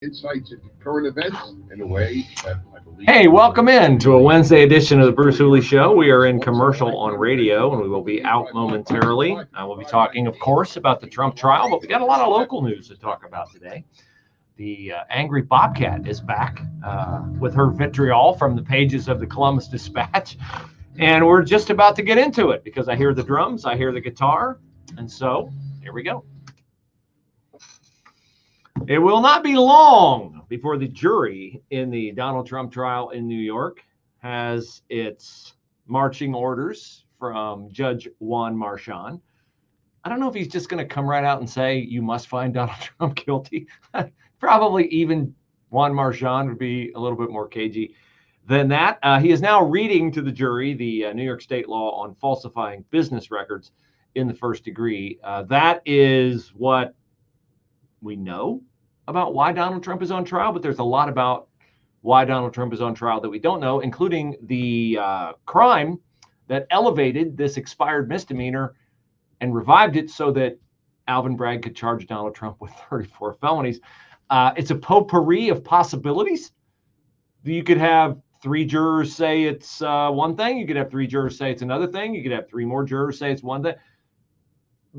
insights into current events in a way that I believe. Hey, welcome in to a Wednesday edition of the Bruce Hooley Show. We are in commercial on radio, and we will be out momentarily. We'll be talking, of course, about the Trump trial, but we got a lot of local news to talk about today. The Angry Bobcat is back with her vitriol from the pages of the Columbus Dispatch, and we're just about to get into it because I hear the drums, I hear the guitar, and so here we go. It will not be long before the jury in the Donald Trump trial in New York has its marching orders from Judge Juan Marchand. I don't know if he's just going to come right out and say, you must find Donald Trump guilty. Probably even Juan Marchand would be a little bit more cagey than that. He is now reading to the jury the New York state law on falsifying business records in the first degree. That is what we know about why Donald Trump is on trial, but there's a lot about why Donald Trump is on trial that we don't know, including the crime that elevated this expired misdemeanor and revived it so that Alvin Bragg could charge Donald Trump with 34 felonies. It's a potpourri of possibilities. You could have three jurors say it's one thing. You could have three jurors say it's another thing. You could have three more jurors say it's one thing.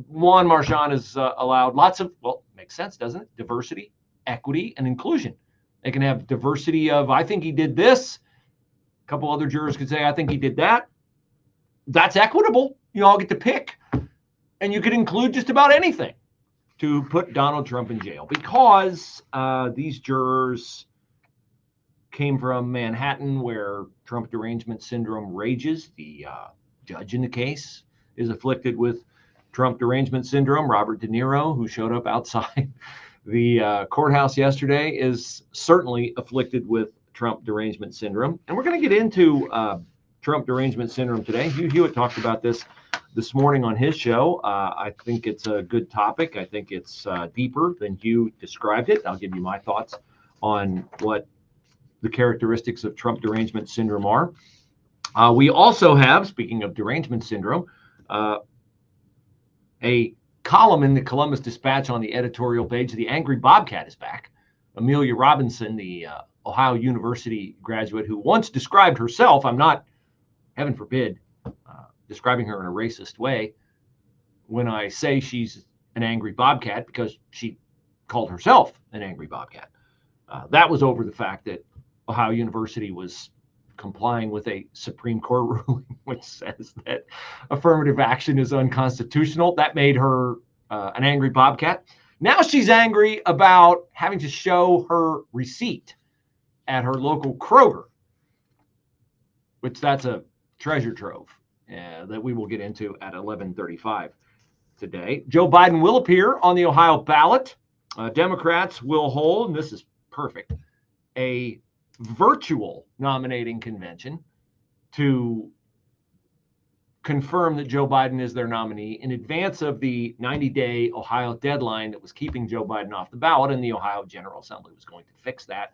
Juan Marchand has allowed lots of, well, makes sense, doesn't it? Diversity, equity, and inclusion. They can have diversity of, I think he did this. A couple other jurors could say, I think he did that. That's equitable. You all get to pick. And you could include just about anything to put Donald Trump in jail because these jurors came from Manhattan where Trump derangement syndrome rages. The judge in the case is afflicted with Trump derangement syndrome. Robert De Niro, who showed up outside the courthouse yesterday, is certainly afflicted with Trump derangement syndrome. And we're going to get into Trump derangement syndrome today. Hugh Hewitt talked about this morning on his show. I think it's a good topic. I think it's deeper than Hugh described it. I'll give you my thoughts on what the characteristics of Trump derangement syndrome are. We also have, speaking of derangement syndrome, a column in the Columbus Dispatch on the editorial page. The Angry Bobcat is back. Amelia Robinson, the Ohio University graduate who once described herself, I'm not, heaven forbid, describing her in a racist way when I say she's an angry bobcat, because she called herself an angry bobcat. That was over the fact that Ohio University was complying with a Supreme Court ruling which says that affirmative action is unconstitutional. That made her an angry bobcat. Now she's angry about having to show her receipt at her local Kroger, which that's a treasure trove that we will get into at 11:35 today. Joe Biden will appear on the Ohio ballot. Democrats will hold, and this is perfect, a virtual nominating convention to confirm that Joe Biden is their nominee in advance of the 90-day Ohio deadline that was keeping Joe Biden off the ballot, and the Ohio General Assembly was going to fix that.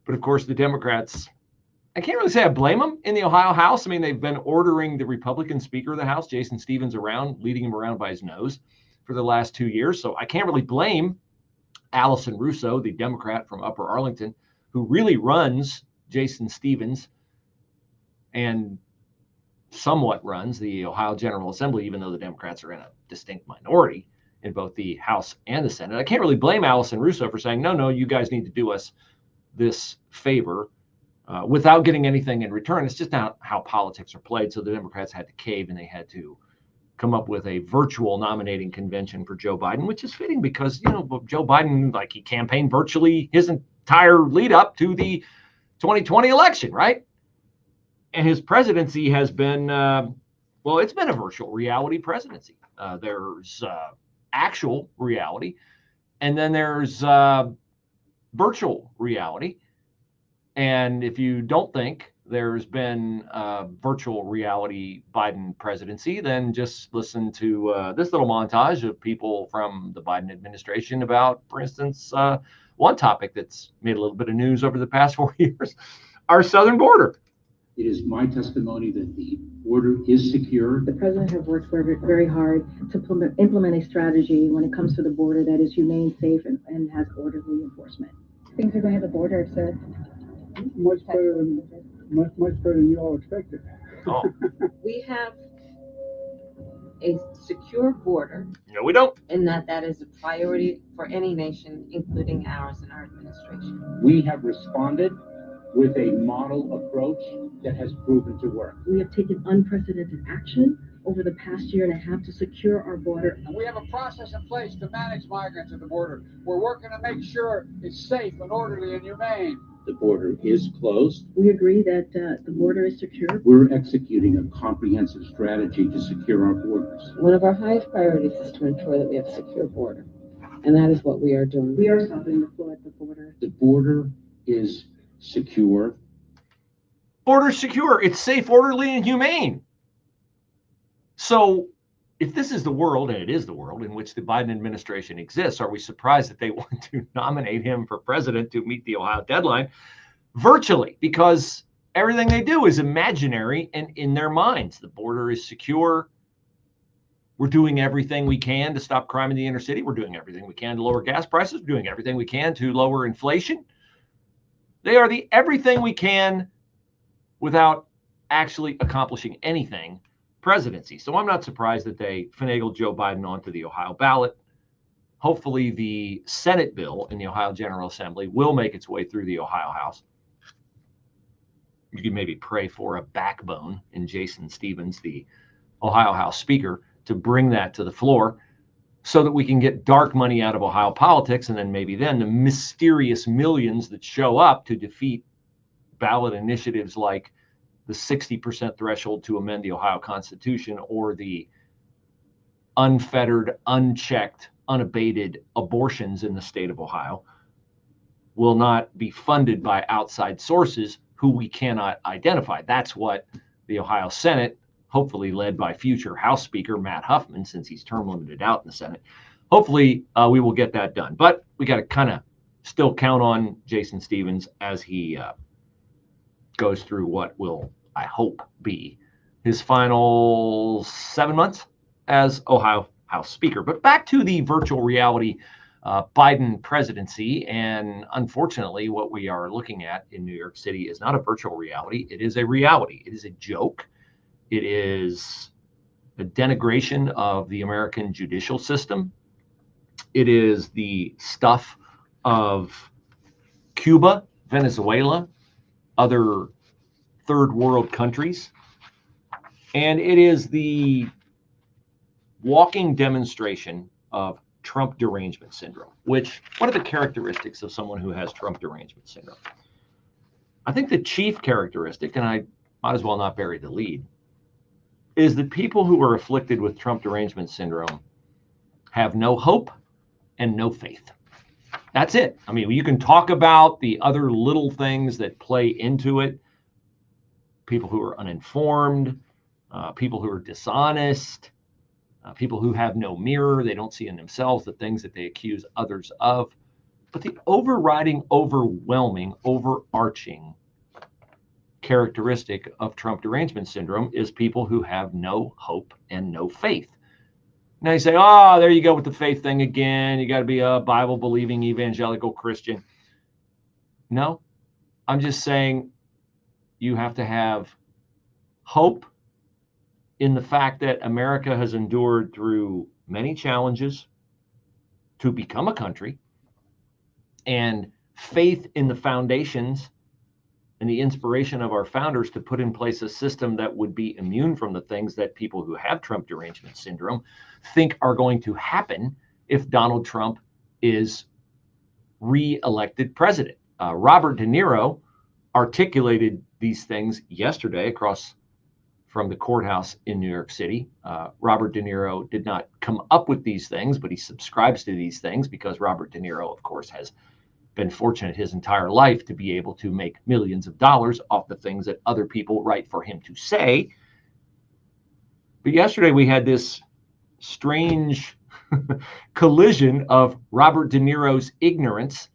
But of course, the Democrats, I can't really say I blame them in the Ohio House. I mean, they've been ordering the Republican Speaker of the House, Jason Stephens, around, leading him around by his nose for the last 2 years. So I can't really blame Allison Russo, the Democrat from Upper Arlington, who really runs Jason Stephens and somewhat runs the Ohio General Assembly, even though the Democrats are in a distinct minority in both the House and the Senate. I can't really blame Allison Russo for saying, no, you guys need to do us this favor without getting anything in return. It's just not how politics are played. So the Democrats had to cave, and they had to come up with a virtual nominating convention for Joe Biden, which is fitting because, Joe Biden, like, he campaigned virtually his entire lead up to the 2020 election, right? And his presidency has been, it's been a virtual reality presidency. There's actual reality, and then there's virtual reality. And if you don't think there's been a virtual reality Biden presidency, then just listen to this little montage of people from the Biden administration about, for instance, one topic that's made a little bit of news over the past 4 years, our southern border. It is my testimony that the border is secure. The president has worked very hard to implement a strategy when it comes to the border that is humane, safe, and has orderly enforcement. Things are going at the border, sir. Much better than you all expected. Oh, We have a secure border, no, we don't. and that is a priority for any nation, including ours and our administration. We have responded with a model approach that has proven to work. We have taken unprecedented action over the past year and a half to secure our border. And we have a process in place to manage migrants at the border. We're working to make sure it's safe and orderly and humane. The border is closed. We agree that the border is secure. We're executing a comprehensive strategy to secure our borders. One of our highest priorities is to ensure that we have a secure border, and that is what we are doing. We are stopping the flow at the border. The border is secure. Border's secure. It's safe, orderly, and humane. So if this is the world, and it is the world in which the Biden administration exists, are we surprised that they want to nominate him for president to meet the Ohio deadline virtually? Because everything they do is imaginary and in their minds. The border is secure. We're doing everything we can to stop crime in the inner city. We're doing everything we can to lower gas prices. We're doing everything we can to lower inflation. They are the everything we can without actually accomplishing anything presidency. So I'm not surprised that they finagled Joe Biden onto the Ohio ballot. Hopefully the Senate bill in the Ohio General Assembly will make its way through the Ohio House. You can maybe pray for a backbone in Jason Stevens, the Ohio House Speaker, to bring that to the floor so that we can get dark money out of Ohio politics, and then maybe then the mysterious millions that show up to defeat ballot initiatives like the 60% threshold to amend the Ohio Constitution or the unfettered, unchecked, unabated abortions in the state of Ohio will not be funded by outside sources who we cannot identify. That's what the Ohio Senate, hopefully led by future House Speaker Matt Huffman, since he's term limited out in the Senate, hopefully we will get that done. But we got to kind of still count on Jason Stevens as he goes through what will, I hope, be his final 7 months as Ohio House Speaker. But back to the virtual reality Biden presidency. And unfortunately, what we are looking at in New York City is not a virtual reality. It is a reality. It is a joke. It is a denigration of the American judicial system. It is the stuff of Cuba, Venezuela, other third world countries. And it is the walking demonstration of Trump derangement syndrome, what are the characteristics of someone who has Trump derangement syndrome? I think the chief characteristic, and I might as well not bury the lead, is that people who are afflicted with Trump derangement syndrome have no hope and no faith. That's it. I mean, you can talk about the other little things that play into it. People who are uninformed, people who are dishonest, people who have no mirror. They don't see in themselves the things that they accuse others of. But the overriding, overwhelming, overarching characteristic of Trump derangement syndrome is people who have no hope and no faith. Now you say, oh, there you go with the faith thing again. You got to be a Bible-believing evangelical Christian. No, I'm just saying you have to have hope in the fact that America has endured through many challenges to become a country, and faith in the foundations and the inspiration of our founders to put in place a system that would be immune from the things that people who have Trump derangement syndrome think are going to happen if Donald Trump is re-elected president. Robert De Niro articulated these things yesterday across from the courthouse in New York City. Robert De Niro did not come up with these things, but he subscribes to these things because Robert De Niro, of course, has been fortunate his entire life to be able to make millions of dollars off the things that other people write for him to say. But yesterday we had this strange collision of Robert De Niro's ignorance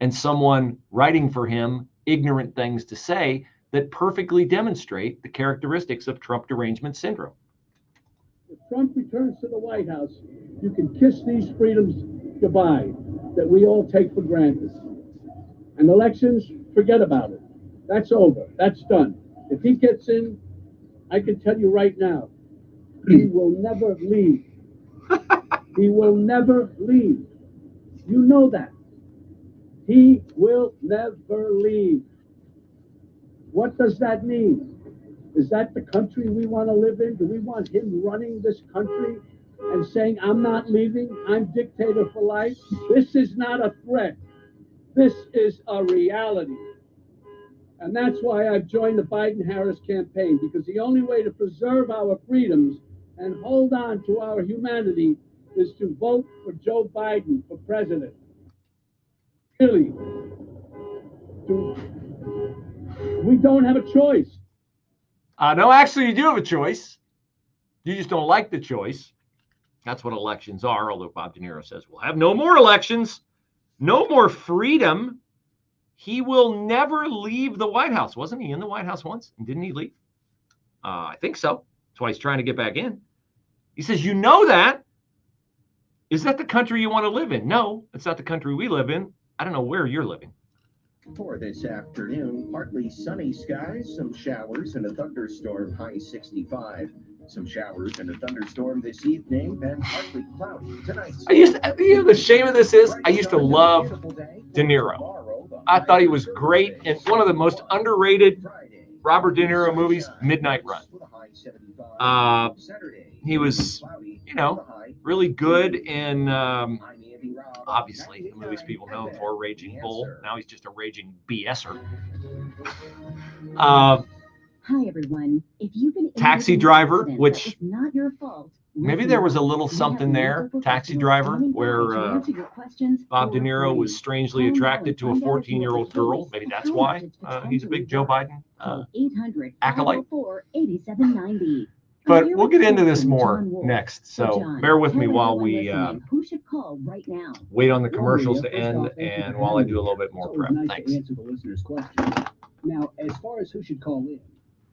and someone writing for him ignorant things to say that perfectly demonstrate the characteristics of Trump derangement syndrome. If Trump returns to the White House, you can kiss these freedoms goodbye that we all take for granted. And elections, forget about it. That's over. That's done. If he gets in, I can tell you right now, he will never leave. He will never leave. You know that. He will never leave. What does that mean? Is that the country we want to live in? Do we want him running this country and saying, I'm not leaving, I'm dictator for life? This is not a threat. This is a reality. And that's why I've joined the Biden-Harris campaign, because the only way to preserve our freedoms and hold on to our humanity is to vote for Joe Biden for president. Really, we don't have a choice. No, actually, you do have a choice. You just don't like the choice. That's what elections are, although Bob De Niro says we'll have no more elections, no more freedom. He will never leave the White House. Wasn't he in the White House once? And didn't he leave? I think so. That's why he's trying to get back in. He says, you know that. Is that the country you want to live in? No, it's not the country we live in. I don't know where you're living. For this afternoon, partly sunny skies, some showers and a thunderstorm, high 65. Some showers and a thunderstorm this evening, and partly cloudy tonight. The shame of this is, I used to love De Niro. I thought he was great in one of the most underrated Robert De Niro movies, Midnight Run. He was, really good in, obviously, the movies people know him for, Raging Bull. Now he's just a raging BSer. Hi, everyone. If you've been Taxi Driver, which it's not your fault. maybe there was a little something there, Taxi Driver, where Bob De Niro was strangely attracted to a 14-year-old girl. Maybe that's why he's a big Joe Biden acolyte. But we'll get into this more next, so bear with me while we wait on the commercials to end and while I do a little bit more prep. Thanks. Now, as far as who should call in,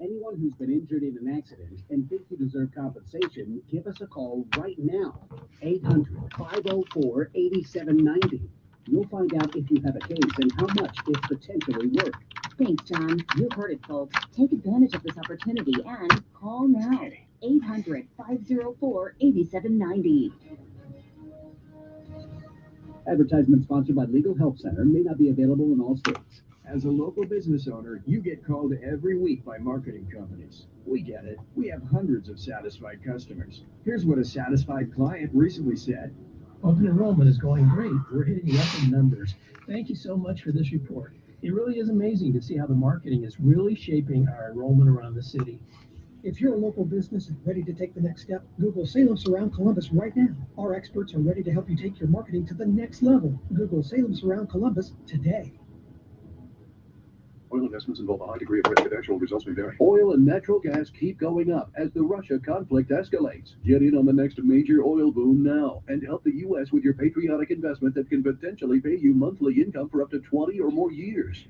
anyone who's been injured in an accident and think you deserve compensation, give us a call right now. 800-504-8790. You'll find out if you have a case and how much it's potentially worth. Thanks, John. You heard it, folks. Take advantage of this opportunity and call now. 800-504-8790. Advertisement sponsored by Legal Help Center, may not be available in all states. As a local business owner, you get called every week by marketing companies. We get it. We have hundreds of satisfied customers. Here's what a satisfied client recently said. Open enrollment is going great. We're hitting record numbers. Thank you so much for this report. It really is amazing to see how the marketing is really shaping our enrollment around the city. If you're a local business and ready to take the next step, Google Salem Surround Columbus right now. Our experts are ready to help you take your marketing to the next level. Google Salem Surround Columbus today. Oil investments involve a high degree of risk, and actual results may vary. Oil and natural gas keep going up as the Russia conflict escalates. Get in on the next major oil boom now and help the U.S. with your patriotic investment that can potentially pay you monthly income for up to 20 or more years.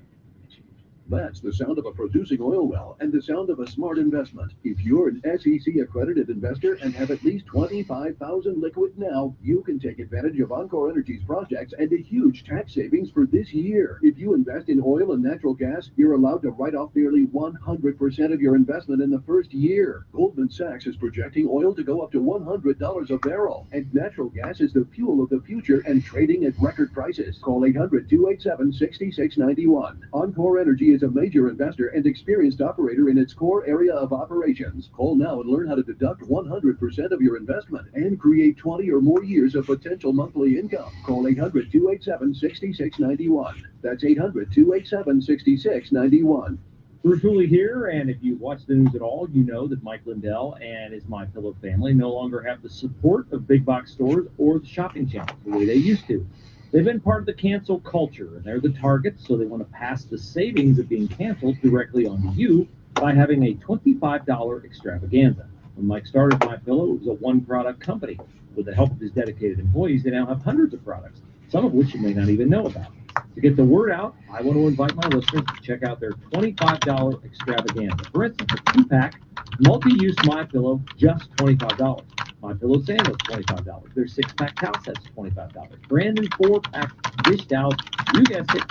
That's the sound of a producing oil well and the sound of a smart investment. If you're an SEC accredited investor and have at least $25,000 liquid now, you can take advantage of Encore Energy's projects and a huge tax savings for this year. If you invest in oil and natural gas, you're allowed to write off nearly 100% of your investment in the first year. Goldman Sachs is projecting oil to go up to $100 a barrel, and natural gas is the fuel of the future and trading at record prices. Call 800-287-6691. Encore Energy is a major investor and experienced operator in its core area of operations. Call now and learn how to deduct 100% of your investment and create 20 or more years of potential monthly income. Call 800-287-6691. That's 800-287-6691. Bruce Hooley here, and if you watch the news at all, you know that Mike Lindell and his MyPillow family no longer have the support of big box stores or the shopping channels the way they used to. They've been part of the cancel culture, and they're the targets, so they want to pass the savings of being canceled directly on to you by having a $25 extravaganza. When Mike started MyPillow, it was a one-product company. With the help of his dedicated employees, they now have hundreds of products, some of which you may not even know about. To get the word out, I want to invite my listeners to check out their $25 extravaganza. For instance, a 2-pack multi-use MyPillow, just $25. MyPillow sandals, $25. Their 6-pack towel sets, $25. Brand new 4-pack dish towels, you guessed it,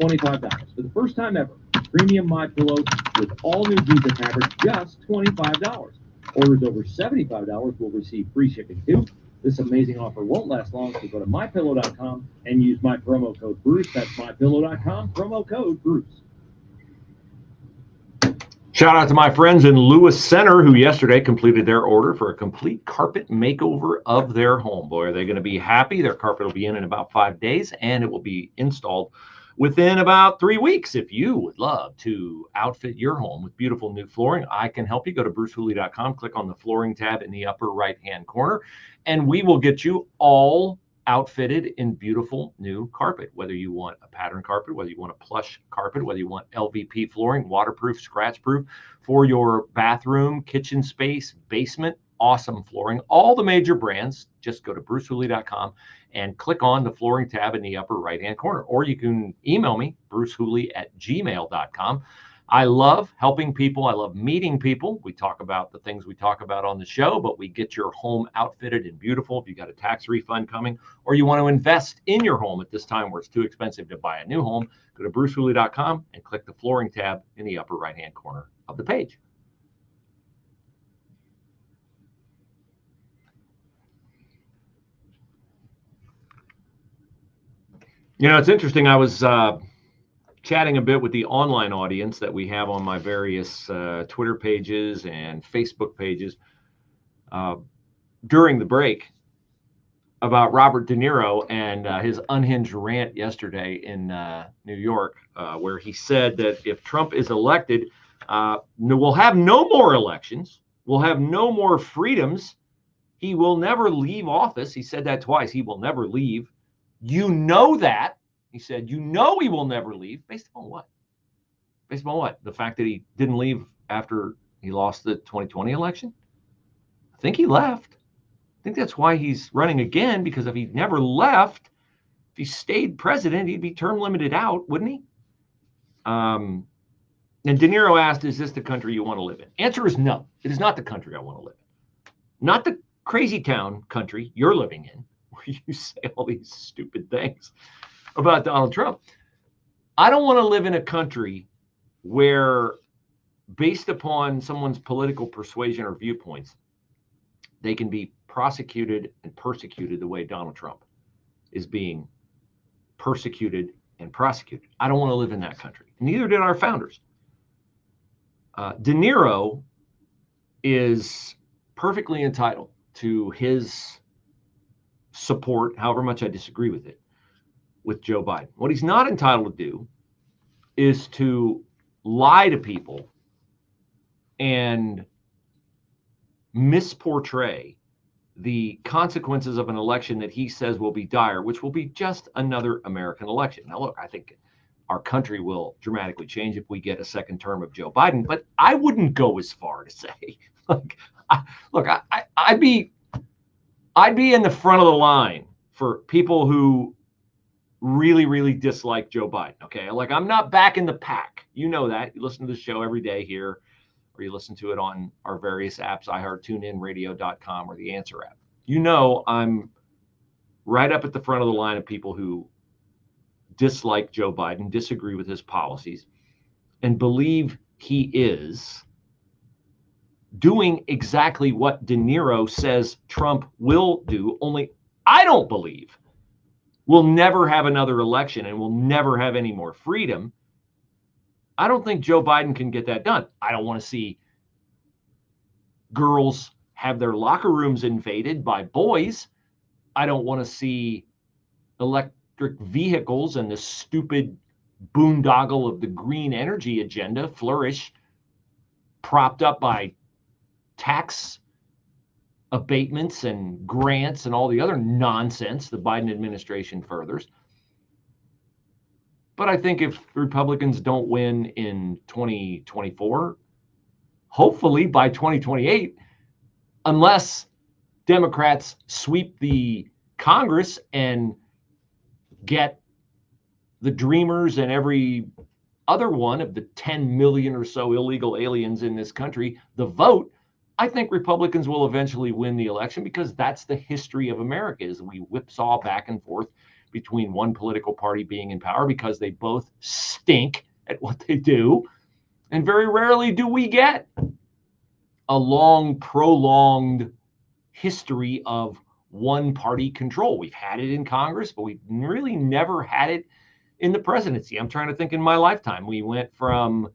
$25. For the first time ever, premium MyPillow with all new Visa fabric, just $25. Orders over $75 will receive free shipping too. This amazing offer won't last long, so go to MyPillow.com and use my promo code Bruce. That's MyPillow.com, promo code Bruce. Shout out to my friends in Lewis Center who yesterday completed their order for a complete carpet makeover of their home. Boy, are they going to be happy. Their carpet will be in about 5 days, and it will be installed within about 3 weeks. If you would love to outfit your home with beautiful new flooring, I can help you. Go to brucehooley.com, click on the flooring tab in the upper right-hand corner, and we will get you all outfitted in beautiful new carpet. Whether you want a pattern carpet, whether you want a plush carpet, whether you want LVP flooring, waterproof, scratch-proof for your bathroom, kitchen space, basement, awesome flooring, all the major brands. Just go to brucehooley.com and click on the flooring tab in the upper right-hand corner. Or you can email me, brucehooley@gmail.com. I love helping people. I love meeting people. We talk about the things we talk about on the show, but we get your home outfitted and beautiful. If you got a tax refund coming, or you want to invest in your home at this time where it's too expensive to buy a new home, go to brucehooley.com and click the flooring tab in the upper right-hand corner of the page. You know, it's interesting. I was chatting a bit with the online audience that we have on my various Twitter pages and Facebook pages during the break about Robert De Niro and his unhinged rant yesterday in New York, where he said that if Trump is elected, we'll have no more elections. We'll have no more freedoms. He will never leave office. He said that twice. He will never leave. You know that. He said, you know he will never leave. Based upon what? Based upon what? The fact that he didn't leave after he lost the 2020 election? I think he left. I think that's why he's running again, because if he never left, if he stayed president, he'd be term limited out, wouldn't he? And De Niro asked, is this the country you want to live in? Answer is no. It is not the country I want to live in. Not the crazy town country you're living in, where you say all these stupid things about Donald Trump. I don't want to live in a country where, based upon someone's political persuasion or viewpoints, they can be prosecuted and persecuted the way Donald Trump is being persecuted and prosecuted. I don't want to live in that country. Neither did our founders. De Niro is perfectly entitled to his support, however much I disagree with it, with Joe Biden. What he's not entitled to do is to lie to people and misportray the consequences of an election that he says will be dire, which will be just another American election. Now, look, I think our country will dramatically change if we get a second term of Joe Biden, but I wouldn't go as far to say, I'd be in the front of the line for people who really, really dislike Joe Biden. Okay. Like, I'm not back in the pack. You know that. You listen to the show every day here, or you listen to it on our various apps, iHeart, TuneIn, Radio.com, or the Answer app. You know, I'm right up at the front of the line of people who dislike Joe Biden, disagree with his policies, and believe he is doing exactly what De Niro says Trump will do, only I don't believe we'll never have another election and we'll never have any more freedom. I don't think Joe Biden can get that done. I don't want to see girls have their locker rooms invaded by boys. I don't want to see electric vehicles and the stupid boondoggle of the green energy agenda flourish, propped up by tax abatements and grants and all the other nonsense the Biden administration furthers. But I think if Republicans don't win in 2024, hopefully by 2028, unless Democrats sweep the Congress and get the Dreamers and every other one of the 10 million or so illegal aliens in this country the vote, I think Republicans will eventually win the election, because that's the history of America, is we whipsaw back and forth between one political party being in power because they both stink at what they do. And very rarely do we get a long, prolonged history of one party control. We've had it in Congress, but we've really never had it in the presidency. I'm trying to think in my lifetime. We went from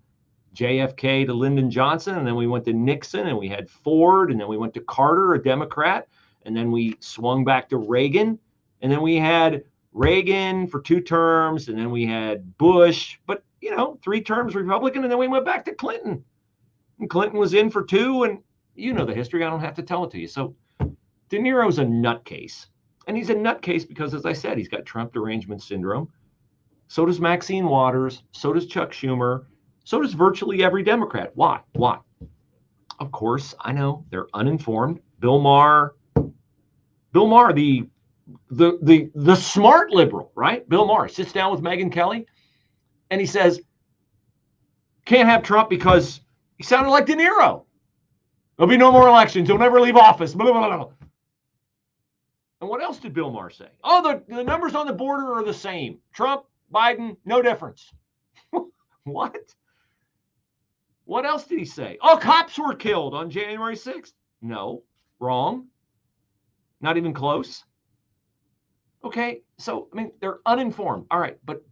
JFK to Lyndon Johnson, and then we went to Nixon, and we had Ford, and then we went to Carter, a Democrat, and then we swung back to Reagan, and then we had Reagan for 2 terms, and then we had Bush, but 3 terms Republican, and then we went back to Clinton. And Clinton was in for 2, and you know the history. I don't have to tell it to you. So De Niro's a nutcase, and he's a nutcase because, as I said, he's got Trump derangement syndrome. So does Maxine Waters. So does Chuck Schumer. So does virtually every Democrat. Why? Why? Of course, I know they're uninformed. Bill Maher, the smart liberal, right? Bill Maher sits down with Megyn Kelly, and he says, can't have Trump because he sounded like De Niro. There'll be no more elections. He'll never leave office. Blah, blah, blah, blah. And what else did Bill Maher say? Oh, the numbers on the border are the same. Trump, Biden, no difference. What? What else did he say? Oh, cops were killed on January 6th. No, wrong. Not even close. Okay, so, I mean, they're uninformed. All right, but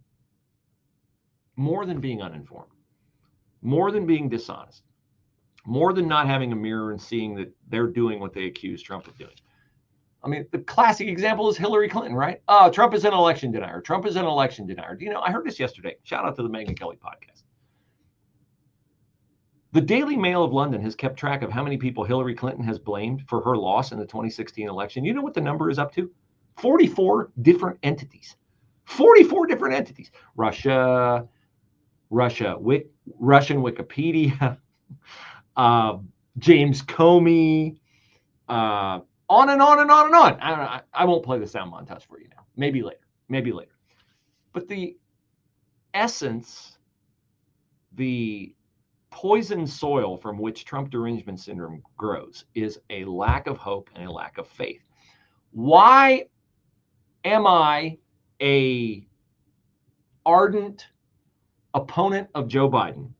more than being uninformed, more than being dishonest, more than not having a mirror and seeing that they're doing what they accuse Trump of doing. I mean, the classic example is Hillary Clinton, right? Oh, Trump is an election denier. Trump is an election denier. I heard this yesterday. Shout out to the Megyn Kelly podcast. The Daily Mail of London has kept track of how many people Hillary Clinton has blamed for her loss in the 2016 election. You know what the number is up to? 44 different entities. 44 different entities. Russian Wikipedia, James Comey, on and on and on and on. I won't play the sound montage for you now. Maybe later. But the essence, the poison soil from which Trump derangement syndrome grows is a lack of hope and a lack of faith. Why am I a ardent opponent of Joe Biden,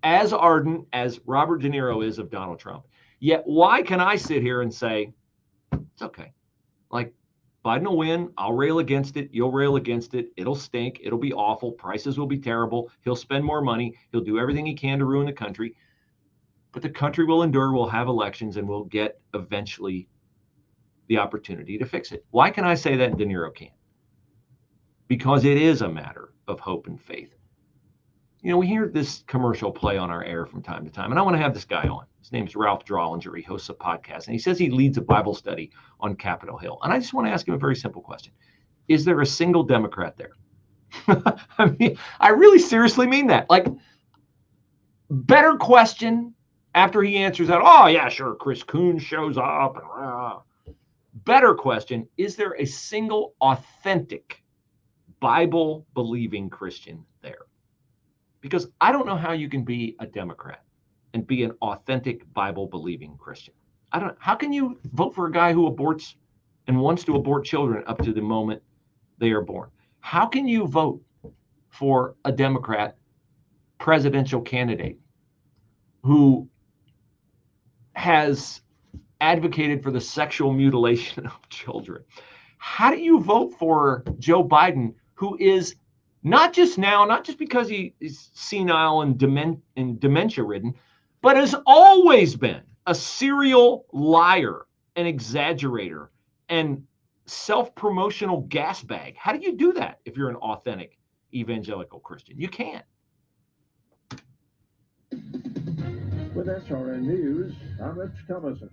as ardent as Robert De Niro is of Donald Trump? Yet why can I sit here and say, it's okay. Like, Biden will win. I'll rail against it. You'll rail against it. It'll stink. It'll be awful. Prices will be terrible. He'll spend more money. He'll do everything he can to ruin the country. But the country will endure. We'll have elections, and we'll get eventually the opportunity to fix it. Why can I say that and De Niro can't? Because it is a matter of hope and faith. We hear this commercial play on our air from time to time, and I want to have this guy on. His name is Ralph Drollinger. He hosts a podcast, and he says he leads a Bible study on Capitol Hill. And I just want to ask him a very simple question. Is there a single Democrat there? I mean, I really seriously mean that. Like, better question after he answers that, oh, yeah, sure, Chris Coons shows up. And, better question, is there a single authentic Bible-believing Christian there? Because I don't know how you can be a Democrat and be an authentic Bible-believing Christian. How can you vote for a guy who aborts and wants to abort children up to the moment they are born? How can you vote for a Democrat presidential candidate who has advocated for the sexual mutilation of children? How do you vote for Joe Biden, who is not just now, not just because he is senile and dementia-ridden, but has always been a serial liar, an exaggerator, and self-promotional gas bag? How do you do that if you're an authentic evangelical Christian? You can't. With SRN News, I'm Rich Thomason.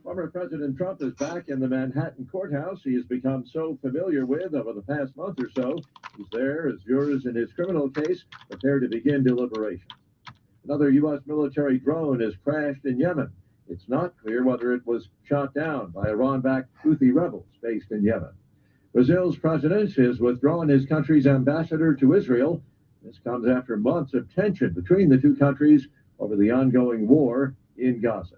Former President Trump is back in the Manhattan courthouse he has become so familiar with over the past month or so. He's there as jurors in his criminal case prepare to begin deliberations. Another U.S. military drone has crashed in Yemen. It's not clear whether it was shot down by Iran-backed Houthi rebels based in Yemen. Brazil's president has withdrawn his country's ambassador to Israel. This comes after months of tension between the two countries over the ongoing war in Gaza.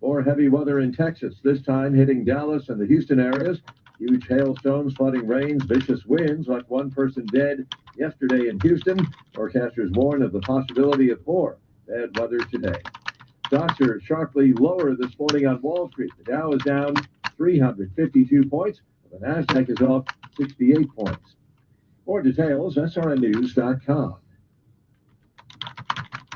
More heavy weather in Texas, this time hitting Dallas and the Houston areas. Huge hailstones, flooding rains, vicious winds left one person dead yesterday in Houston. Forecasters warn of the possibility of more bad weather today. Stocks are sharply lower this morning on Wall Street. The Dow is down 352 points. The Nasdaq is off 68 points. More details, srnnews.com.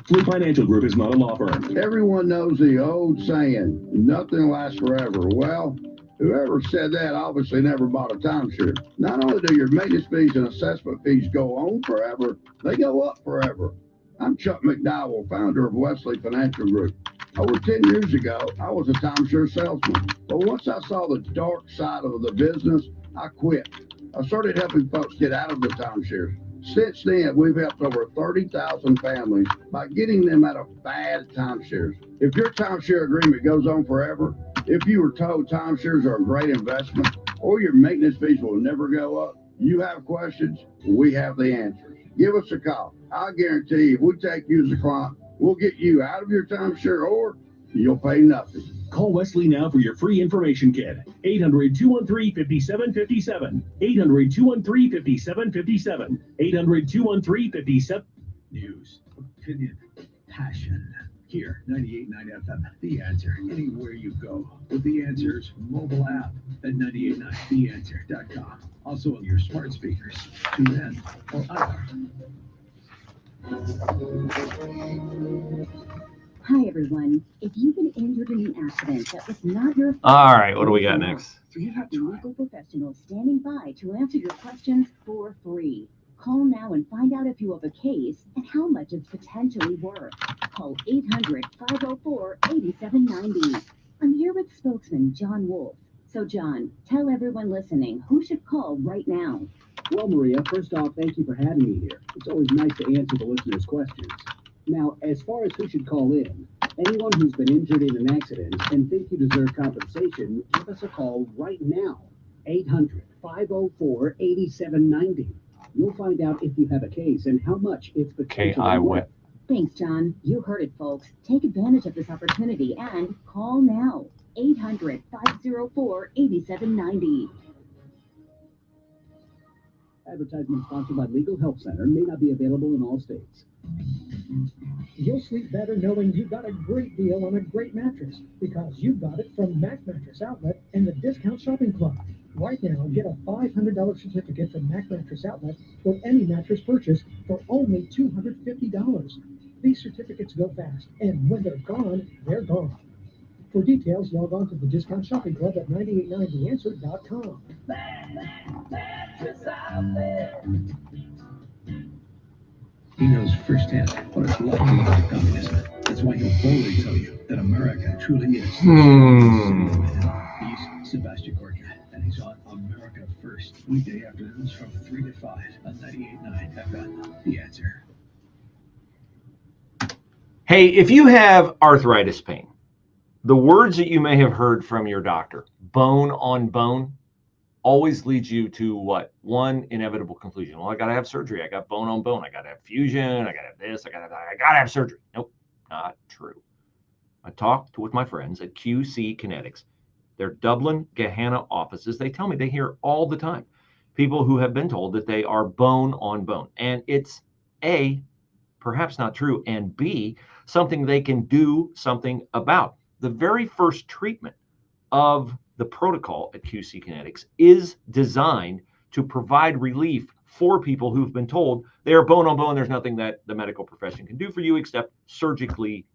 Fleet Financial Group is not a law firm. Everyone knows the old saying, nothing lasts forever. Well, whoever said that obviously never bought a timeshare. Not only do your maintenance fees and assessment fees go on forever, they go up forever. I'm Chuck McDowell, founder of Wesley Financial Group. Over 10 years ago, I was a timeshare salesman. But once I saw the dark side of the business, I quit. I started helping folks get out of the timeshares. Since then, we've helped over 30,000 families by getting them out of bad timeshares. If your timeshare agreement goes on forever, if you were told timeshares are a great investment, or your maintenance fees will never go up, you have questions, we have the answers. Give us a call. I guarantee if we take you as a client, we'll get you out of your timeshare or you'll pay nothing. Call Wesley now for your free information kit. 800-213-5757. 800-213-5757. 800-213-57. News, opinion, passion. Here, 98.9 FM, The Answer, anywhere you go. With The Answer's mobile app at 989theanswer.com. Also on your smart speakers, TuneIn, or iHeart. Hi, everyone. If you've been injured in an accident that was not your fault, All right, what do we got next? we have legal professionals standing by to answer your questions for free. Call now and find out if you have a case and how much it's potentially worth. Call 800-504-8790. I'm here with spokesman John Wolf. So, John, tell everyone listening who should call right now. Well, Maria, first off, thank you for having me here. It's always nice to answer the listeners' questions. Now, as far as who should call in, anyone who's been injured in an accident and think you deserve compensation, give us a call right now. 800-504-8790. You'll find out if you have a case and how much it's potentially worth. Thanks, John. You heard it, folks. Take advantage of this opportunity and call now. 800-504-8790. Advertisement sponsored by Legal Help Center may not be available in all states. You'll sleep better knowing you got a great deal on a great mattress because you got it from Mac Mattress Outlet and the Discount Shopping Club. Right now, get a $500 certificate from Mac Mattress Outlet for any mattress purchase for only $250. These certificates go fast, and when they're gone, they're gone. For details, log on to the Discount Shopping Club at 989theanswer.com. He knows firsthand what it's like to live under communism. That's why he'll boldly tell you that America truly is. He's Sebastian Gorka, and he's on America First, weekday afternoons from 3 to 5 on 98.9 FM. The Answer. Hey, if you have arthritis pain, the words that you may have heard from your doctor, bone on bone, always leads you to what? One inevitable conclusion. Well, I got to have surgery. I got bone on bone. I got to have fusion. I got to have this. I got to have surgery. Nope, not true. I talked with my friends at QC Kinetics. Their Dublin, Gahanna offices. They tell me they hear all the time people who have been told that they are bone on bone. And it's A, perhaps not true, and B, something they can do something about. The very first treatment of the protocol at QC Kinetics is designed to provide relief for people who've been told they are bone on bone. There's nothing that the medical profession can do for you except surgically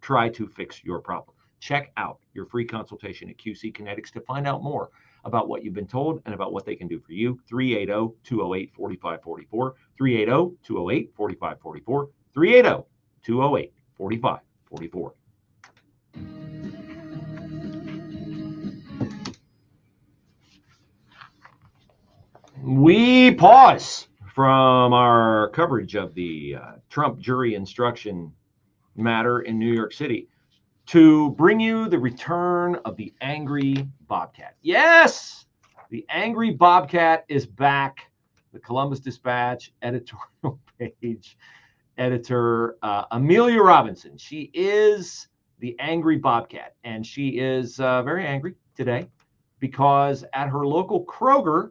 try to fix your problem. Check out your free consultation at QC Kinetics to find out more about what you've been told and about what they can do for you. 380-208-4544, 380-208-4544, 380-208-4544. We pause from our coverage of the Trump jury instruction matter in New York City to bring you the return of the Angry Bobcat. Yes, the Angry Bobcat is back. The Columbus Dispatch editorial page editor, Amelia Robinson. She is the Angry Bobcat, and she is very angry today because at her local Kroger,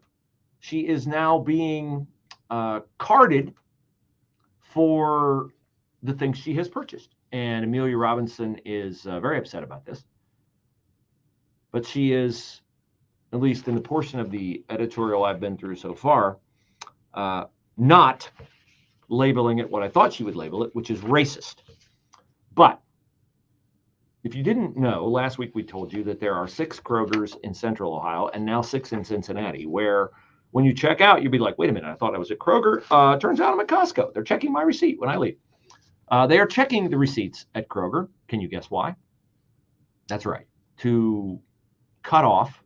she is now being carded for the things she has purchased. And Amelia Robinson is very upset about this. But she is, at least in the portion of the editorial I've been through so far, not labeling it what I thought she would label it, which is racist. But if you didn't know, last week we told you that there are 6 Krogers in Central Ohio and now 6 in Cincinnati, where when you check out, you'll be like, wait a minute, I thought I was at Kroger. Turns out I'm at Costco. They're checking my receipt when I leave. They are checking the receipts at Kroger. Can you guess why? That's right. To cut off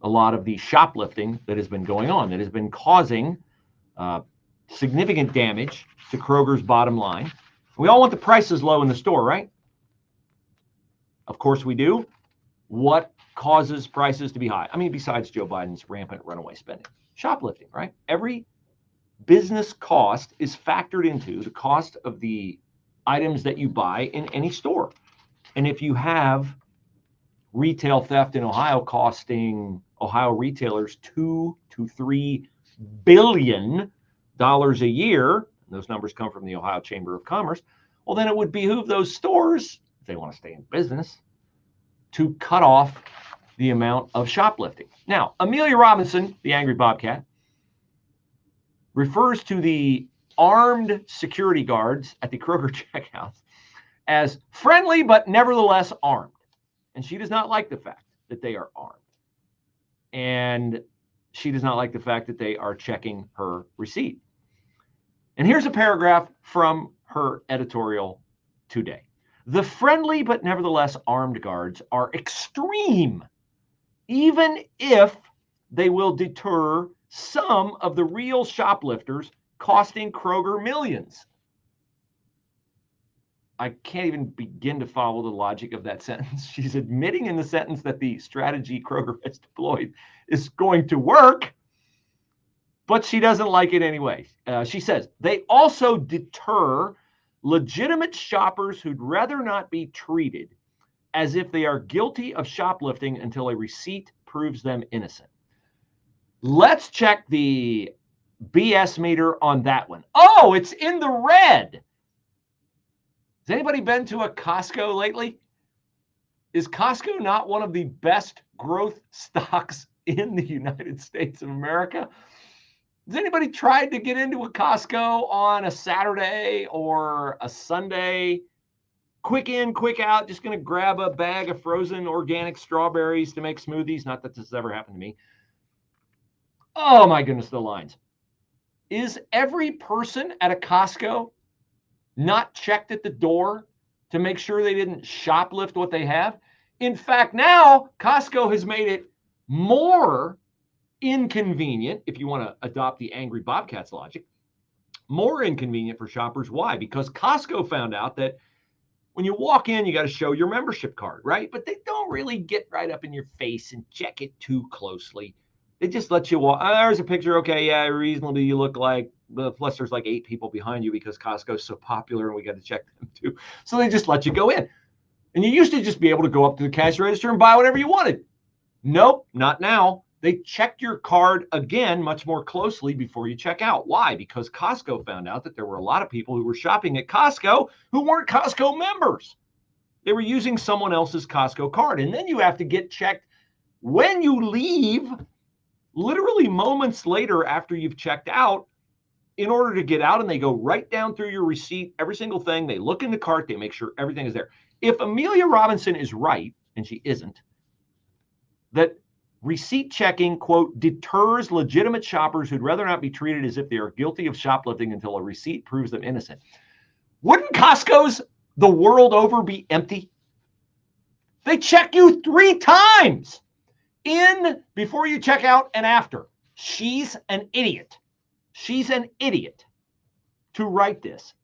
a lot of the shoplifting that has been going on, that has been causing significant damage to Kroger's bottom line. We all want the prices low in the store, right? Of course we do. What causes prices to be high? I mean, besides Joe Biden's rampant runaway spending, shoplifting, right? Every business cost is factored into the cost of the items that you buy in any store. And if you have retail theft in Ohio costing Ohio retailers $2 to $3 billion a year, those numbers come from the Ohio Chamber of Commerce, well, then it would behoove those stores, if they want to stay in business, to cut off the amount of shoplifting. Now, Amelia Robinson, the Angry Bobcat, refers to the armed security guards at the Kroger checkouts as friendly but nevertheless armed. And she does not like the fact that they are armed. And she does not like the fact that they are checking her receipt. And here's a paragraph from her editorial today. The friendly but nevertheless armed guards are extreme, even if they will deter some of the real shoplifters, costing Kroger millions. I can't even begin to follow the logic of that sentence. She's admitting in the sentence that the strategy Kroger has deployed is going to work, but she doesn't like it anyway. She says, they also deter legitimate shoppers who'd rather not be treated as if they are guilty of shoplifting until a receipt proves them innocent. Let's check the BS meter on that one. Oh, it's in the red. Has anybody been to a Costco lately? Is Costco not one of the best growth stocks in the United States of America? Has anybody tried to get into a Costco on a Saturday or a Sunday? Quick in, quick out, just going to grab a bag of frozen organic strawberries to make smoothies. Not that this has ever happened to me. Oh my goodness, the lines. Is every person at a Costco not checked at the door to make sure they didn't shoplift what they have? In fact, now Costco has made it more inconvenient, if you want to adopt the Angry Bobcat's logic, more inconvenient for shoppers. Why? Because Costco found out that when you walk in, you got to show your membership card, right? But they don't really get right up in your face and check it too closely. They just let you walk. There's a picture. Okay, yeah, reasonably you look like, plus there's like 8 people behind you because Costco's so popular and we got to check them too. So they just let you go in. And you used to just be able to go up to the cash register and buy whatever you wanted. Nope, not now. They check your card again much more closely before you check out. Why? Because Costco found out that there were a lot of people who were shopping at Costco who weren't Costco members. They were using someone else's Costco card. And then you have to get checked when you leave, literally moments later after you've checked out, in order to get out. And they go right down through your receipt, every single thing. They look in the cart. They make sure everything is there. If Amelia Robinson is right, and she isn't, that receipt checking, quote, deters legitimate shoppers who'd rather not be treated as if they are guilty of shoplifting until a receipt proves them innocent, wouldn't Costco's the world over be empty? They check you 3 times in, before you check out, and after. She's an idiot. She's an idiot to write this.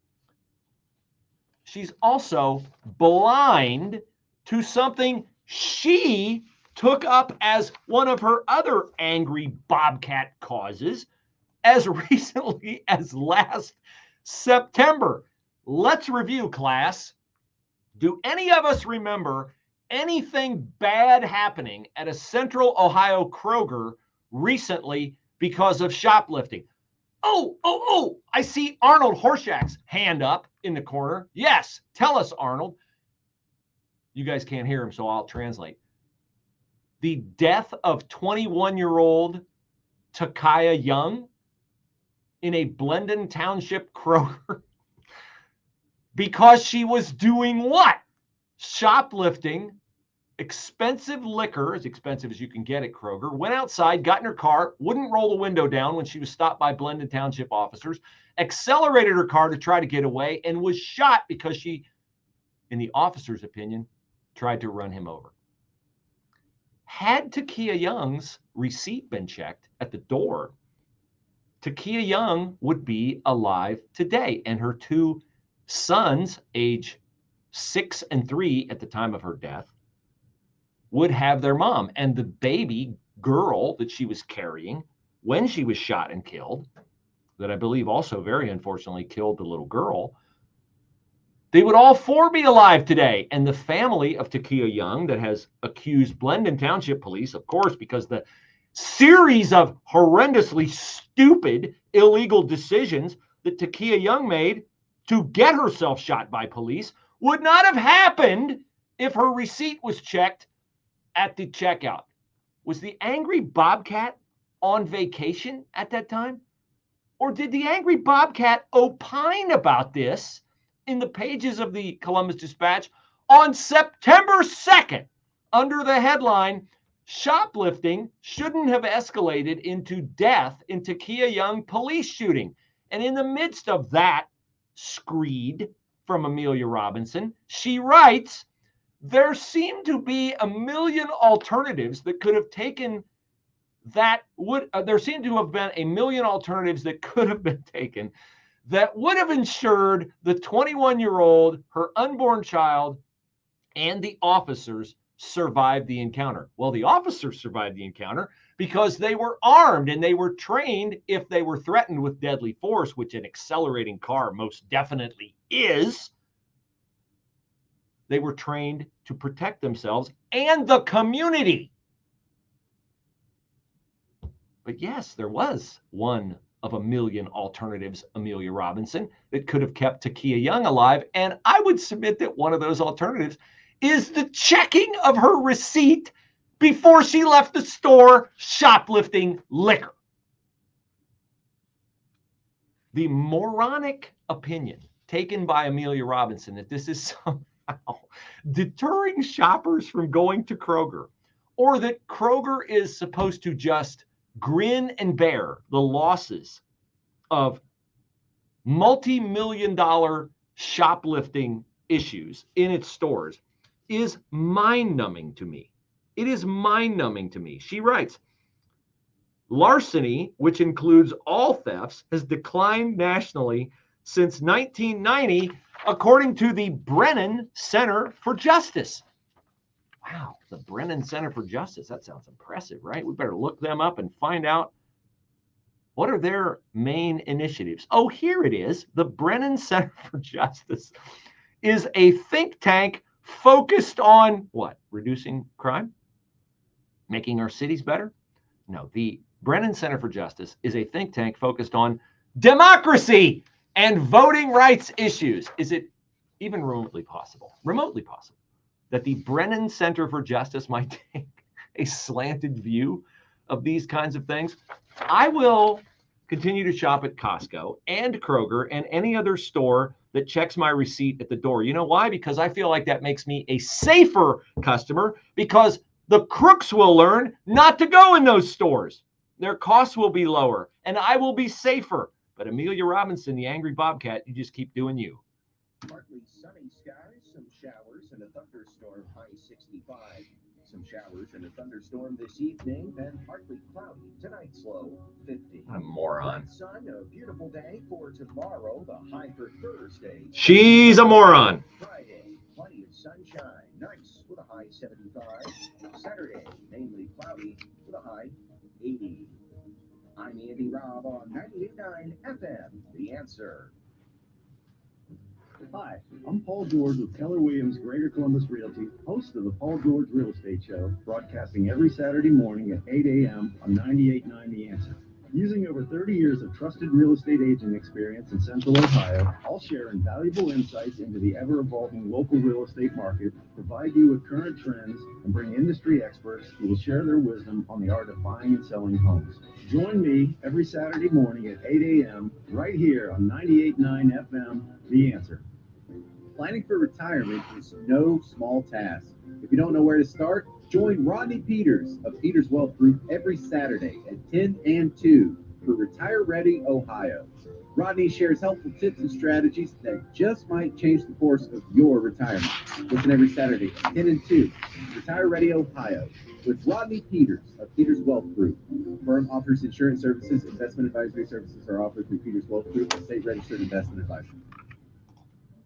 She's also blind to something she took up as one of her other Angry Bobcat causes as recently as last September. Let's review, class. Do any of us remember anything bad happening at a Central Ohio Kroger recently because of shoplifting. Oh, I see Arnold Horshack's hand up in the corner. Yes, tell us, Arnold. You guys can't hear him, so I'll translate. The death of 21-year-old Takaya Young in a Blendon Township Kroger because she was doing what? Shoplifting expensive liquor, as expensive as you can get at Kroger, went outside, got in her car, wouldn't roll the window down when she was stopped by Blendon Township officers, accelerated her car to try to get away, and was shot because she, in the officer's opinion, tried to run him over. Had Takaya Young's receipt been checked at the door, Takaya Young would be alive today, and her two sons, age 6 and 3 at the time of her death, would have their mom. And the baby girl that she was carrying when she was shot and killed, that I believe also very unfortunately killed the little girl, they would all four be alive today. And the family of Takaya Young that has accused Blendon Township Police, of course, because the series of horrendously stupid, illegal decisions that Takaya Young made to get herself shot by police would not have happened if her receipt was checked at the checkout. Was the Angry Bobcat on vacation at that time? Or did the Angry Bobcat opine about this in the pages of the Columbus Dispatch on September 2nd under the headline, "Shoplifting Shouldn't Have Escalated into Death in Takaya Young Police Shooting"? And in the midst of that screed from Amelia Robinson, she writes, there seemed to be a million alternatives that could have taken that would, there seemed to have been a million alternatives that could have been taken that would have ensured the 21-year-old, her unborn child, and the officers survived the encounter. Well, the officers survived the encounter because they were armed and they were trained if they were threatened with deadly force, which an accelerating car most definitely is. They were trained to protect themselves and the community. But yes, there was one of a million alternatives, Amelia Robinson, that could have kept Takaya Young alive. And I would submit that one of those alternatives is the checking of her receipt before she left the store shoplifting liquor. The moronic opinion taken by Amelia Robinson that this is somehow deterring shoppers from going to Kroger, or that Kroger is supposed to just grin and bear the losses of multi-million-dollar shoplifting issues in its stores, is mind-numbing to me. It is mind-numbing to me. She writes, larceny, which includes all thefts, has declined nationally since 1990, according to the Brennan Center for Justice. Wow, the Brennan Center for Justice. That sounds impressive, right? We better look them up and find out what are their main initiatives. Oh, here it is. The Brennan Center for Justice is a think tank focused on what? Reducing crime? Making our cities better? No, the Brennan Center for Justice is a think tank focused on democracy and voting rights issues. Is it even remotely possible that the Brennan Center for Justice might take a slanted view of these kinds of things? I will continue to shop at Costco and Kroger and any other store that checks my receipt at the door. You know why? Because I feel like that makes me a safer customer, because the crooks will learn not to go in those stores. Their costs will be lower and I will be safer. But Amelia Robinson, the Angry Bobcat, you just keep doing you. Partly sunny skies, some showers and a thunderstorm, high 65. Some showers and a thunderstorm this evening, then partly cloudy. Tonight's low 50. What a moron. Sun, a beautiful day for tomorrow, the high for Thursday. She's a moron. Friday, plenty of sunshine, nice with a high 75. Saturday, mainly cloudy with a high 80. I'm Andy Robb on 98.9 FM, The Answer. Hi, I'm Paul George with Keller Williams Greater Columbus Realty, host of the Paul George Real Estate Show, broadcasting every Saturday morning at 8 a.m. on 98.9 The Answer. Using over 30 years of trusted real estate agent experience in Central Ohio, I'll share invaluable insights into the ever-evolving local real estate market, provide you with current trends, and bring industry experts who will share their wisdom on the art of buying and selling homes. Join me every Saturday morning at 8 a.m. right here on 98.9 FM, The Answer. Planning for retirement is no small task. If you don't know where to start, join Rodney Peters of Peters Wealth Group every Saturday at 10 and 2 for Retire Ready Ohio. Rodney shares helpful tips and strategies that just might change the course of your retirement. Listen every Saturday at 10 and 2, Retire Ready Ohio, with Rodney Peters of Peters Wealth Group. The firm offers insurance services. Investment advisory services are offered through Peters Wealth Group, a state-registered investment advisor.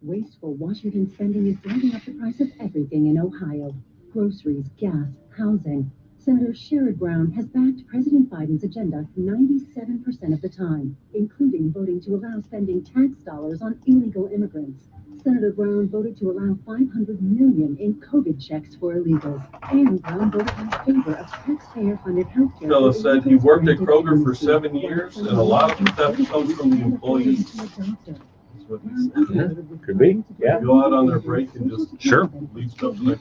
Wasteful Washington spending is driving up the price of everything in Ohio. Groceries, gas, housing. Senator Sherrod Brown has backed President Biden's agenda 97% of the time, including voting to allow spending tax dollars on illegal immigrants. Senator Brown voted to allow $500 million in COVID checks for illegals, and Brown voted in favor of taxpayer-funded health care. Fellow said he worked at Kroger for 7 years, and a lot of the theft comes from the employees. That's what he said. Could be. Yeah. Go out on their break and just Sure. leave stuff in there.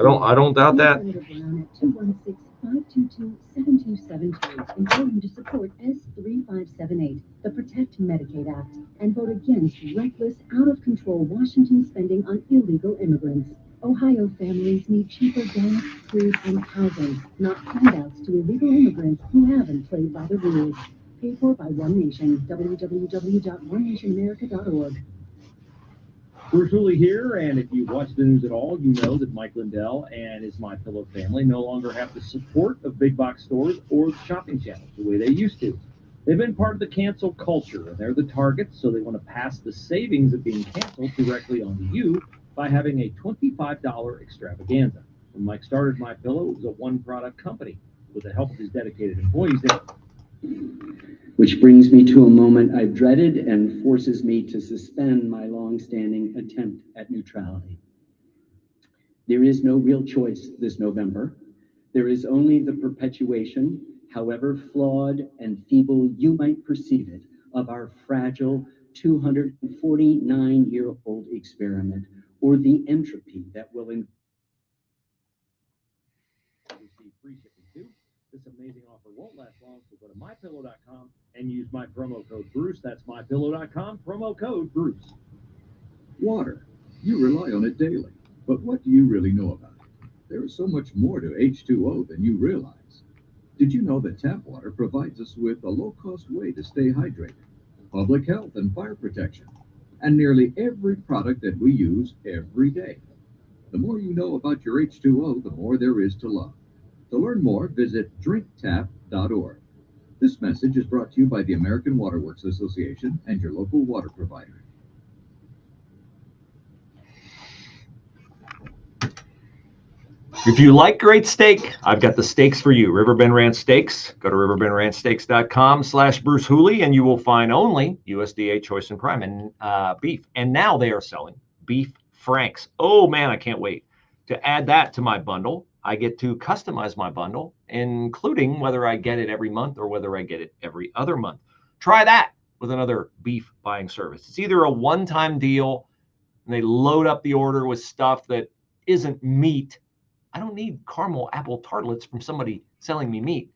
I don't doubt that. Senator Brown at 216-522-7272, implore you to support S3578, the Protect Medicaid Act, and vote against reckless, out-of-control Washington spending on illegal immigrants. Ohio families need cheaper gas, food, and housing, not handouts to illegal immigrants who haven't played by the rules. Paid for by One Nation, www.onenationamerica.org. Bruce Hooley here, and if you watch the news at all, you know that Mike Lindell and his My Pillow family no longer have the support of big box stores or the shopping channels the way they used to. They've been part of the cancel culture, and they're the targets, so they want to pass the savings of being canceled directly onto you by having a $25 extravaganza. When Mike started My Pillow, it was a one-product company. With the help of his dedicated employees, Which brings me to a moment I've dreaded and forces me to suspend my long-standing attempt at neutrality. There is no real choice this November. There is only the perpetuation, however flawed and feeble you might perceive it, of our fragile 249-year-old experiment, or the entropy that will receive free shipping too. This amazing offer won't last long, so go to mypillow.com and use my promo code Bruce. That's mypillow.com, promo code Bruce. Water. You rely on it daily. But what do you really know about it? There is so much more to H2O than you realize. Did you know that tap water provides us with a low-cost way to stay hydrated, public health and fire protection, and nearly every product that we use every day? The more you know about your H2O, the more there is to love. To learn more, visit drinktap.org. This message is brought to you by the American Water Works Association and your local water provider. If you like great steak, I've got the steaks for you. Riverbend Ranch Steaks. Go to riverbendranchsteaks.com/Bruce Hooley, and you will find only USDA Choice and Prime and beef. And now they are selling beef franks. Oh man, I can't wait to add that to my bundle. I get to customize my bundle, including whether I get it every month or whether I get it every other month. Try that with another beef buying service. It's either a one-time deal and they load up the order with stuff that isn't meat. I don't need caramel apple tartlets from somebody selling me meat.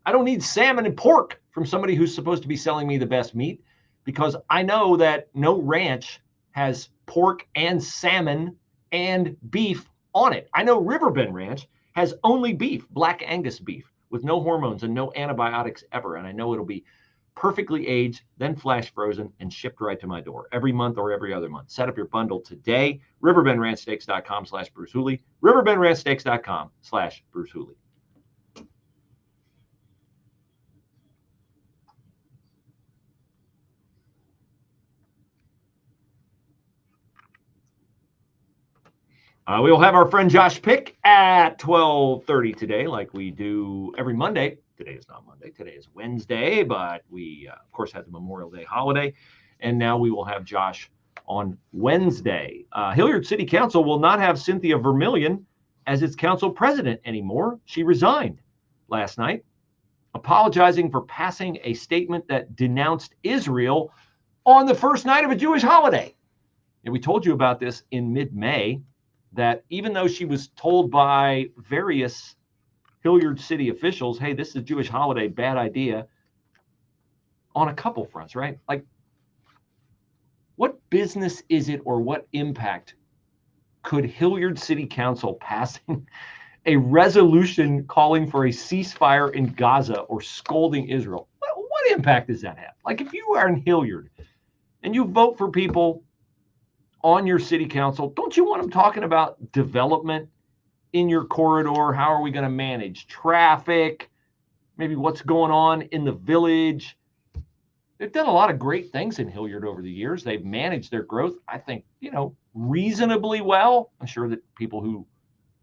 I don't need salmon and pork from somebody who's supposed to be selling me the best meat, because I know that no ranch has pork and salmon and beef on it. I know Riverbend Ranch has only beef, Black Angus beef, with no hormones and no antibiotics ever. And I know it'll be perfectly aged, then flash frozen and shipped right to my door every month or every other month. Set up your bundle today. riverbendranchsteaks.com/Bruce Hooley. riverbendranchsteaks.com/Bruce Hooley. We will have our friend Josh Pick at 12:30 today, like we do every Monday. Today is not Monday. Today is Wednesday, but we, of course, had the Memorial Day holiday. And now we will have Josh on Wednesday. Hilliard City Council will not have Cynthia Vermillion as its council president anymore. She resigned last night, apologizing for passing a statement that denounced Israel on the first night of a Jewish holiday. And we told you about this in mid-May, that even though she was told by various Hilliard City officials, hey, this is a Jewish holiday, bad idea, on a couple fronts, right? Like, what business is it, or what impact could Hilliard City Council passing a resolution calling for a ceasefire in Gaza or scolding Israel? What impact does that have? Like, if you are in Hilliard and you vote for people on your city council, don't you want them talking about development in your corridor? How are we going to manage traffic? Maybe what's going on in the village? They've done a lot of great things in Hilliard over the years. They've managed their growth, I think, reasonably well. I'm sure that people who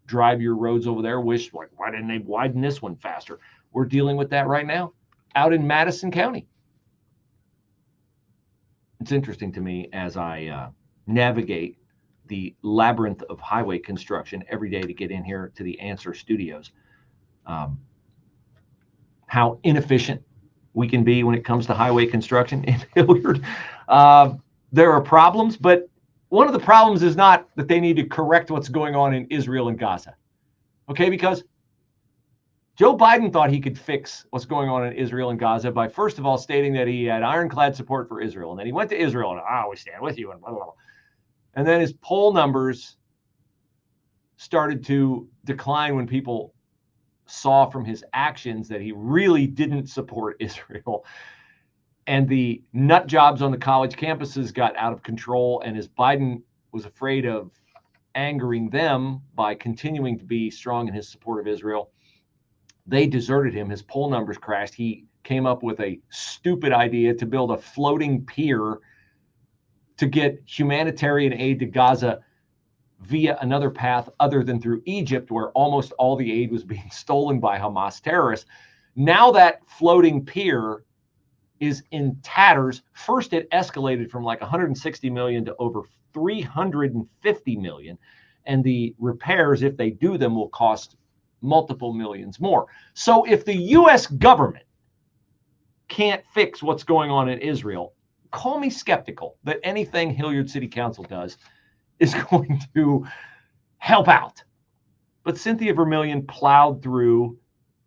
drive your roads over there wish, like, why didn't they widen this one faster? We're dealing with that right now out in Madison County. It's interesting to me as I navigate the labyrinth of highway construction every day to get in here to the Answer Studios, how inefficient we can be when it comes to highway construction in Hilliard. There are problems, but one of the problems is not that they need to correct what's going on in Israel and Gaza. Okay, because Joe Biden thought he could fix what's going on in Israel and Gaza by, first of all, stating that he had ironclad support for Israel. And then he went to Israel and, we stand with you, and blah, blah, blah. And then his poll numbers started to decline when people saw from his actions that he really didn't support Israel. And the nut jobs on the college campuses got out of control. And as Biden was afraid of angering them by continuing to be strong in his support of Israel, they deserted him. His poll numbers crashed. He came up with a stupid idea to build a floating pier to get humanitarian aid to Gaza via another path other than through Egypt, where almost all the aid was being stolen by Hamas terrorists. Now that floating pier is in tatters. First, it escalated from like 160 million to over 350 million. And the repairs, if they do them, will cost multiple millions more. So if the U.S. government can't fix what's going on in Israel, call me skeptical that anything Hilliard City Council does is going to help out. But Cynthia Vermillion plowed through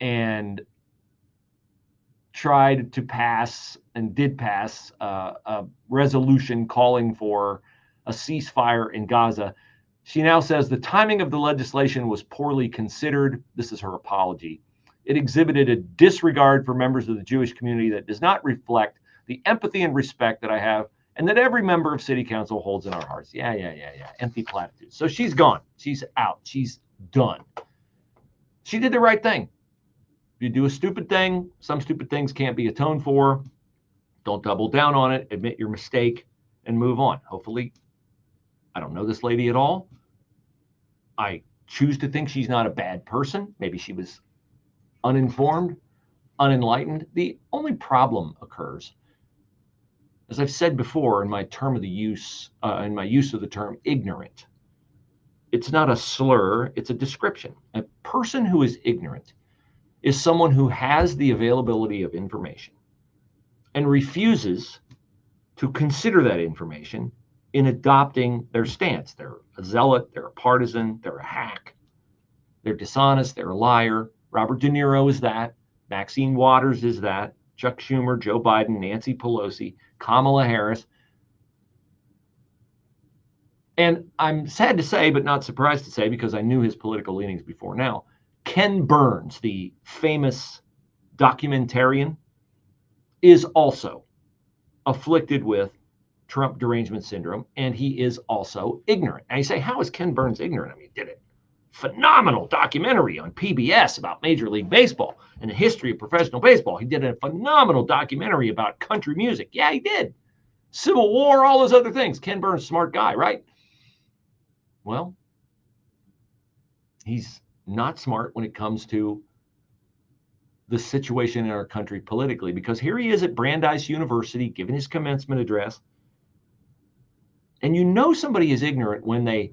and tried to pass, and did pass, a resolution calling for a ceasefire in Gaza. She now says the timing of the legislation was poorly considered. This is her apology. It exhibited a disregard for members of the Jewish community that does not reflect the empathy and respect that I have and that every member of city council holds in our hearts. Yeah. Empty platitudes. So she's gone. She's out. She's done. She did the right thing. If you do a stupid thing, some stupid things can't be atoned for. Don't double down on it. Admit your mistake and move on. Hopefully, I don't know this lady at all. I choose to think she's not a bad person. Maybe she was uninformed, unenlightened. The only problem occurs, as I've said before in my term of the use, in my use of the term ignorant. It's not a slur, it's a description. A person who is ignorant is someone who has the availability of information and refuses to consider that information in adopting their stance. They're a zealot, they're a partisan, they're a hack, they're dishonest, they're a liar. Robert De Niro is that. Maxine Waters is that. Chuck Schumer, Joe Biden, Nancy Pelosi, Kamala Harris. And I'm sad to say, but not surprised to say, because I knew his political leanings before now, Ken Burns, the famous documentarian, is also afflicted with Trump derangement syndrome, and he is also ignorant. And you say, how is Ken Burns ignorant? I mean, he did a phenomenal documentary on PBS about Major League Baseball and the history of professional baseball. He did a phenomenal documentary about country music. Yeah, he did. Civil War, all those other things. Ken Burns, smart guy, right? Well, he's not smart when it comes to the situation in our country politically, because here he is at Brandeis University giving his commencement address, And you know somebody is ignorant when they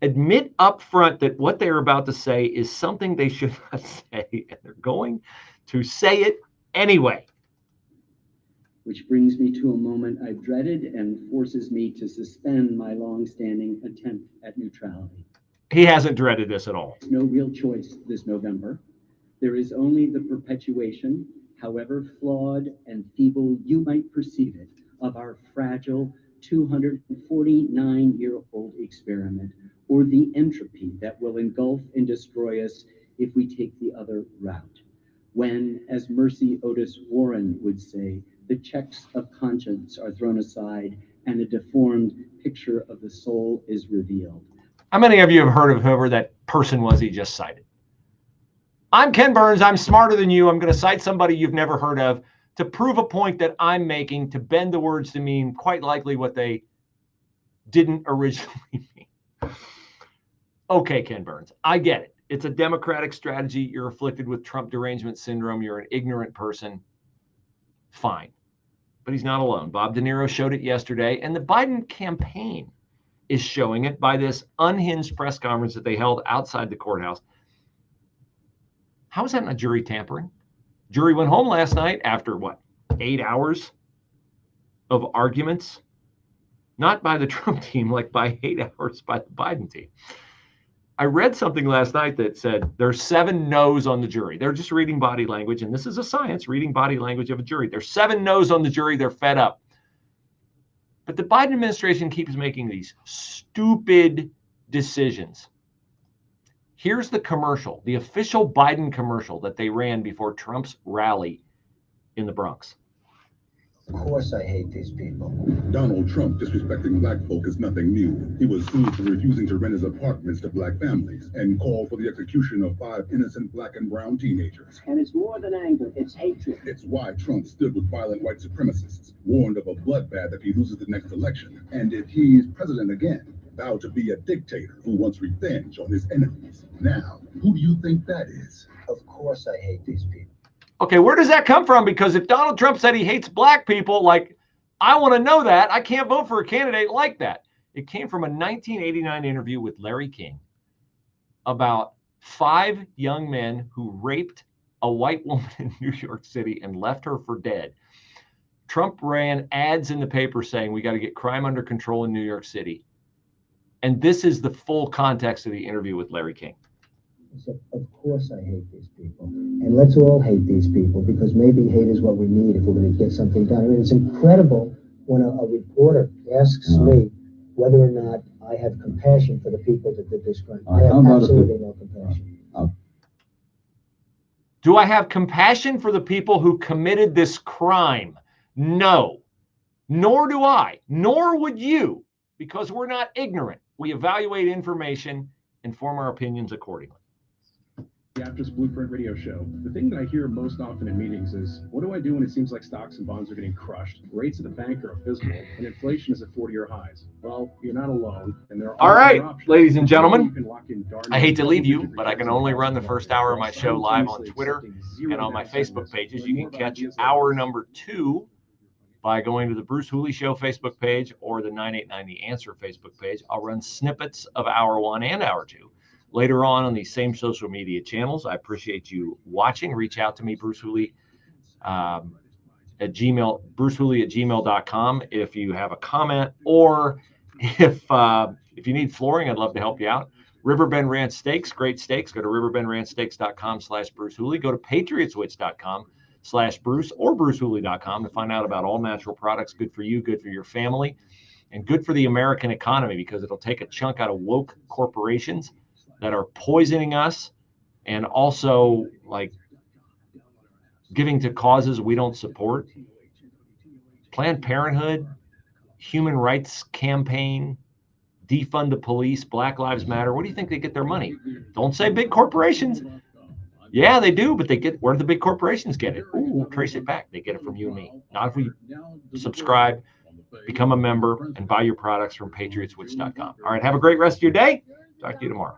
admit up front that what they're about to say is something they should not say, and they're going to say it anyway. Which brings me to a moment I've dreaded and forces me to suspend my long-standing attempt at neutrality. He hasn't dreaded this at all. No real choice this November. There is only the perpetuation, however flawed and feeble you might perceive it, of our fragile 249-year-old experiment, or the entropy that will engulf and destroy us if we take the other route. When, as Mercy Otis Warren would say, the checks of conscience are thrown aside and a deformed picture of the soul is revealed. How many of you have heard of whoever that person was he just cited? I'm Ken Burns. I'm smarter than you. I'm going to cite somebody you've never heard of to prove a point that I'm making, to bend the words to mean quite likely what they didn't originally mean. Okay, Ken Burns, I get it. It's a Democratic strategy. You're afflicted with Trump derangement syndrome. You're an ignorant person. Fine. But he's not alone. Bob De Niro showed it yesterday, and the Biden campaign is showing it by this unhinged press conference that they held outside the courthouse. How is that not jury tampering? Jury went home last night after, 8 hours of arguments? Not by the Trump team, like by 8 hours by the Biden team. I read something last night that said there's 7 no's on the jury. They're just reading body language, and this is a science, reading body language of a jury. There's 7 no's on the jury. They're fed up. But the Biden administration keeps making these stupid decisions. Here's the commercial, the official Biden commercial that they ran before Trump's rally in the Bronx. Of course I hate these people. Donald Trump disrespecting black folk is nothing new. He was sued for refusing to rent his apartments to black families and called for the execution of 5 innocent black and brown teenagers. And it's more than anger, it's hatred. It's why Trump stood with violent white supremacists, warned of a bloodbath if he loses the next election, and if he's president again, vowed to be a dictator who wants revenge on his enemies. Now, who do you think that is? Of course I hate these people. Okay, where does that come from? Because if Donald Trump said he hates black people, I want to know that. I can't vote for a candidate like that. It came from a 1989 interview with Larry King about 5 young men who raped a white woman in New York City and left her for dead. Trump ran ads in the paper saying we got to get crime under control in New York City. And this is the full context of the interview with Larry King. So, of course I hate these people. And let's all hate these people, because maybe hate is what we need if we're going to get something done. I mean, it's incredible when a reporter asks me whether or not I have compassion for the people that did this crime. I have absolutely no compassion. Do I have compassion for the people who committed this crime? No. Nor do I. Nor would you, because we're not ignorant. We evaluate information and form our opinions accordingly. The Aptus Blueprint Radio Show. The thing that I hear most often in meetings is, what do I do when it seems like stocks and bonds are getting crushed, rates at the bank are abysmal, and inflation is at 40-year highs? Well, you're not alone, and there are all right, options. ladies and gentlemen, You can lock in I hate to leave you, but I can only run the first hour of my show live on Twitter and on my Facebook pages. You can catch hour number 2 by going to the Bruce Hooley Show Facebook page or the 989 The Answer Facebook page. I'll run snippets of hour 1 and hour 2 later on these same social media channels. I appreciate you watching. Reach out to me, Bruce Hooley, at brucehooley@gmail.com if you have a comment, or if you need flooring, I'd love to help you out. Riverbend Ranch Steaks, great steaks. Go to riverbendranchsteaks.com/Bruce Hooley. Go to patriotswitch.com/Bruce or brucehooley.com to find out about all natural products, good for you, good for your family, and good for the American economy, because it'll take a chunk out of woke corporations that are poisoning us and also giving to causes we don't support. Planned Parenthood, Human Rights Campaign, defund the police, Black Lives Matter. Where do you think they get their money? Don't say big corporations. Yeah, they do, but where do the big corporations get it? Ooh, we'll trace it back. They get it from you and me. Not if we subscribe, become a member, and buy your products from patriotswitch.com. All right, have a great rest of your day. Talk to you tomorrow.